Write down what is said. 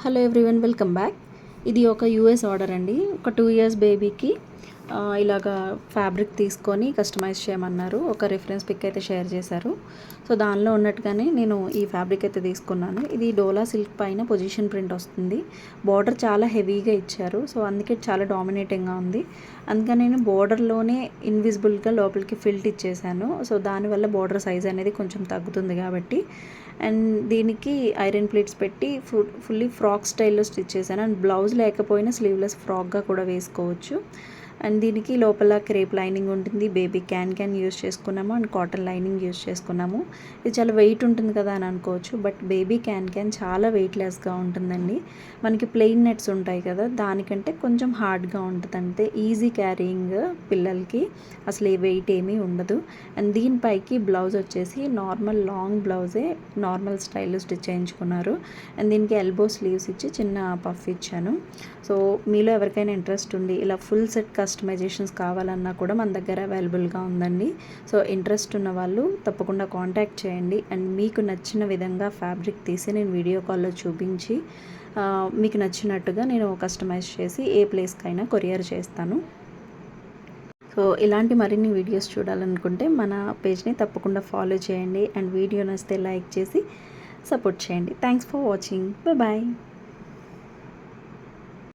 Hello everyone, welcome back. ఇది ఒక US order అండి. ఒక 2 ఇయర్స్ బేబీకి ఇలాగా ఫ్యాబ్రిక్ తీసుకొని కస్టమైజ్ చేయమన్నారు. ఒక రిఫరెన్స్ పిక్ అయితే షేర్ చేశారు. సో దానిలో ఉన్నట్టుగానే నేను ఈ ఫ్యాబ్రిక్ అయితే తీసుకున్నాను. ఇది డోలా సిల్క్ పైన పొజిషన్ ప్రింట్ వస్తుంది. బార్డర్ చాలా హెవీగా ఇచ్చారు. సో అందుకే చాలా డామినేటింగ్గా ఉంది. అందుకని నేను బార్డర్లోనే ఇన్విజిబుల్గా లోపలికి ఫిల్ట్ ఇచ్చేసాను. సో దానివల్ల బార్డర్ సైజ్ అనేది కొంచెం తగ్గుతుంది కాబట్టి. అండ్ దీనికి ఐరన్ ప్లేట్స్ పెట్టి ఫుల్లీ ఫ్రాక్ స్టైల్లో స్టిచ్ చేశాను. అండ్ బ్లౌజ్ లేకపోయినా స్లీవ్లెస్ ఫ్రాక్గా కూడా వేసుకోవచ్చు. అండ్ దీనికి లోపల క్రేప్ లైనింగ్ ఉంటుంది. బేబీ క్యాన్ యూస్ చేసుకున్నాము. అండ్ కాటన్ లైనింగ్ యూస్ చేసుకున్నాము. ఇది చాలా వెయిట్ ఉంటుంది కదా అని అనుకోవచ్చు, బట్ బేబీ క్యాన్ చాలా వెయిట్లెస్గా ఉంటుందండి. మనకి ప్లెయిన్ నెట్స్ ఉంటాయి కదా, దానికంటే కొంచెం హార్డ్గా ఉంటుంది. అంతే ఈజీ క్యారీయింగ్ పిల్లలకి, అసలు ఏ వెయిట్ ఏమీ ఉండదు. అండ్ దీనిపైకి బ్లౌజ్ వచ్చేసి నార్మల్ లాంగ్ బ్లౌజే నార్మల్ స్టైల్లో స్టిచ్ చేయించుకున్నారు. అండ్ దీనికి ఎల్బో స్లీవ్స్ ఇచ్చి చిన్న పఫ్ ఇచ్చాను. సో మీలో ఎవరికైనా ఇంట్రెస్ట్ ఉంది, ఇలా ఫుల్ సెట్ కస్టమైజేషన్స్ కావాలన్నా కూడా మన దగ్గర అవైలబుల్గా ఉందండి. సో ఇంట్రెస్ట్ ఉన్న వాళ్ళు తప్పకుండా కాంటాక్ట్ చేయండి. అండ్ మీకు నచ్చిన విధంగా ఫ్యాబ్రిక్ తీసి నేను వీడియో కాల్లో చూపించి మీకు నచ్చినట్టుగా నేను కస్టమైజ్ చేసి ఏ ప్లేస్కైనా కొరియర్ చేస్తాను. సో ఇలాంటి మరిన్ని వీడియోస్ చూడాలనుకుంటే మన పేజ్ని తప్పకుండా ఫాలో చేయండి. అండ్ వీడియో నచ్చితే లైక్ చేసి సపోర్ట్ చేయండి. Thanks for watching. బాయ్.